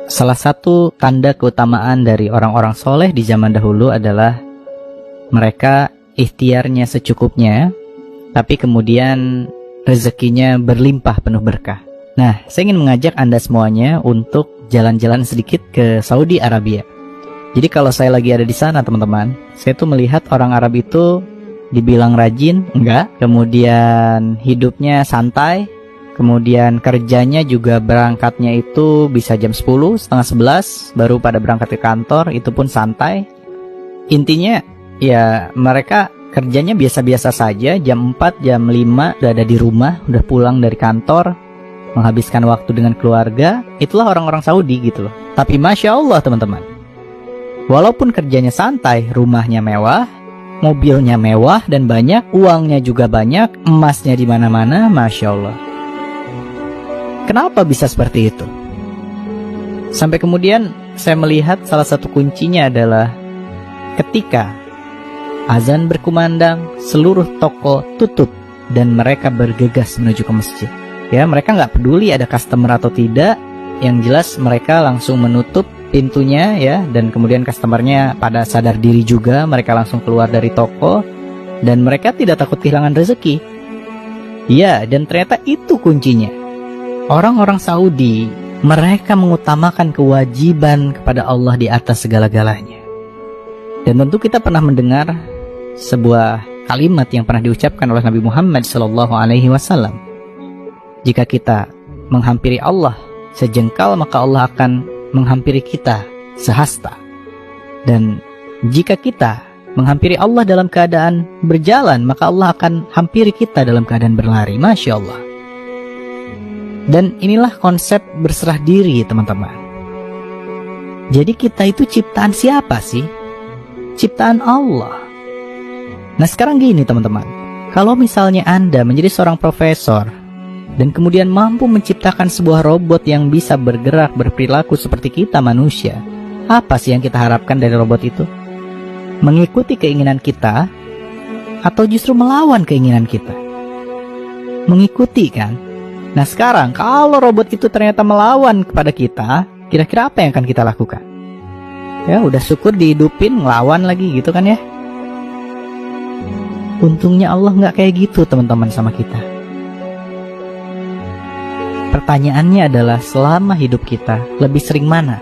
Salah satu tanda keutamaan dari orang-orang soleh di zaman dahulu adalah mereka ikhtiarnya secukupnya, tapi kemudian rezekinya berlimpah penuh berkah. Nah, saya ingin mengajak Anda semuanya untuk jalan-jalan sedikit ke Saudi Arabia. Jadi kalau saya lagi ada di sana, teman-teman, saya tuh melihat orang Arab itu dibilang rajin, enggak. Kemudian hidupnya santai. Kemudian kerjanya juga berangkatnya itu bisa jam 10, setengah 11, baru pada berangkat ke kantor, itu pun santai. Intinya, ya mereka kerjanya biasa-biasa saja, jam 4, jam 5 udah ada di rumah, udah pulang dari kantor, menghabiskan waktu dengan keluarga. Itulah orang-orang Saudi gitu loh. Tapi Masya Allah teman-teman, walaupun kerjanya santai, rumahnya mewah, mobilnya mewah dan banyak, uangnya juga banyak, emasnya di mana-mana, Masya Allah. Kenapa bisa seperti itu? Sampai kemudian saya melihat salah satu kuncinya adalah ketika azan berkumandang, seluruh toko tutup dan mereka bergegas menuju ke masjid. Ya, mereka nggak peduli ada customer atau tidak, yang jelas mereka langsung menutup pintunya ya, dan kemudian customernya pada sadar diri juga, mereka langsung keluar dari toko dan mereka tidak takut kehilangan rezeki. Ya, dan ternyata itu kuncinya. Orang-orang Saudi, mereka mengutamakan kewajiban kepada Allah di atas segala-galanya. Dan tentu kita pernah mendengar sebuah kalimat yang pernah diucapkan oleh Nabi Muhammad SAW. Jika kita menghampiri Allah sejengkal, maka Allah akan menghampiri kita sehasta. Dan jika kita menghampiri Allah dalam keadaan berjalan, maka Allah akan hampiri kita dalam keadaan berlari. Masya Allah. Dan inilah konsep berserah diri, teman-teman. Jadi kita itu ciptaan siapa sih? Ciptaan Allah. Nah sekarang gini teman-teman, kalau misalnya Anda menjadi seorang profesor dan kemudian mampu menciptakan sebuah robot yang bisa bergerak, berperilaku seperti kita manusia, apa sih yang kita harapkan dari robot itu? Mengikuti keinginan kita atau justru melawan keinginan kita? Mengikuti kan? Nah sekarang kalau robot itu ternyata melawan kepada kita, kira-kira apa yang akan kita lakukan? Ya udah syukur dihidupin, ngelawan lagi gitu kan ya. Untungnya Allah nggak kayak gitu teman-teman sama kita. Pertanyaannya adalah selama hidup kita lebih sering mana?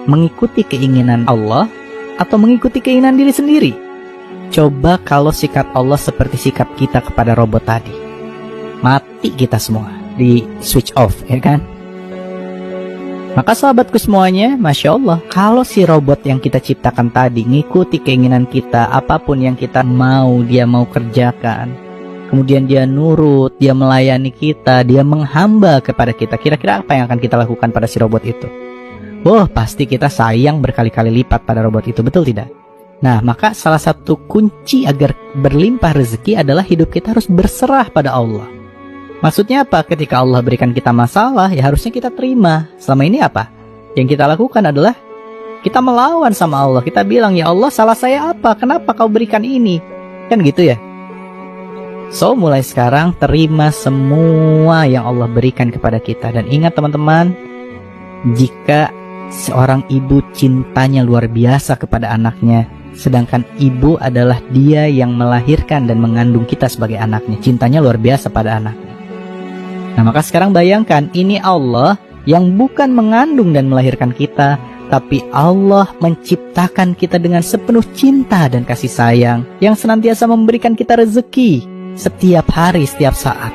Mengikuti keinginan Allah atau mengikuti keinginan diri sendiri? Coba kalau sikap Allah seperti sikap kita kepada robot tadi, mati kita semua, di switch off ya kan. Maka sahabatku semuanya, Masya Allah, kalau si robot yang kita ciptakan tadi ngikuti keinginan kita, apapun yang kita mau, dia mau kerjakan, kemudian dia nurut, dia melayani kita, dia menghamba kepada kita, kira-kira apa yang akan kita lakukan pada si robot itu? Wah, pasti kita sayang berkali-kali lipat pada robot itu, betul tidak? Nah, maka salah satu kunci agar berlimpah rezeki adalah hidup kita harus berserah pada Allah. Maksudnya apa? Ketika Allah berikan kita masalah, ya harusnya kita terima. Selama ini apa? Yang kita lakukan adalah kita melawan sama Allah. Kita bilang, ya Allah, salah saya apa? Kenapa kau berikan ini? Kan gitu ya? So, mulai sekarang terima semua yang Allah berikan kepada kita. Dan ingat teman-teman, jika seorang ibu cintanya luar biasa kepada anaknya, sedangkan ibu adalah dia yang melahirkan dan mengandung kita sebagai anaknya, cintanya luar biasa pada anaknya. Nah maka sekarang bayangkan, ini Allah yang bukan mengandung dan melahirkan kita, tapi Allah menciptakan kita dengan sepenuh cinta dan kasih sayang, yang senantiasa memberikan kita rezeki setiap hari, setiap saat.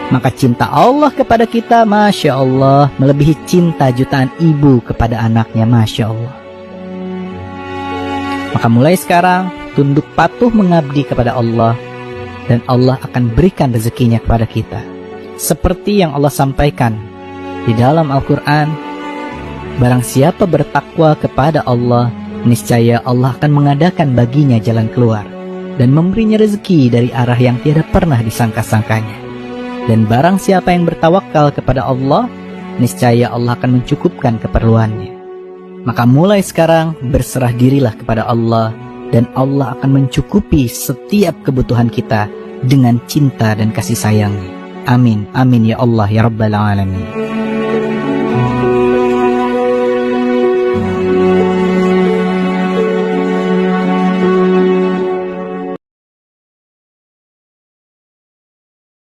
Maka cinta Allah kepada kita, Masya Allah, melebihi cinta jutaan ibu kepada anaknya, Masya Allah. Maka mulai sekarang, tunduk patuh mengabdi kepada Allah, dan Allah akan berikan rezekinya kepada kita. Seperti yang Allah sampaikan di dalam Al-Quran, barang siapa bertakwa kepada Allah, niscaya Allah akan mengadakan baginya jalan keluar dan memberinya rezeki dari arah yang tiada pernah disangka-sangkanya. Dan barang siapa yang bertawakal kepada Allah, niscaya Allah akan mencukupkan keperluannya. Maka mulai sekarang berserah dirilah kepada Allah, dan Allah akan mencukupi setiap kebutuhan kita dengan cinta dan kasih sayangnya. Amin, amin ya Allah ya Rabbal Alamin.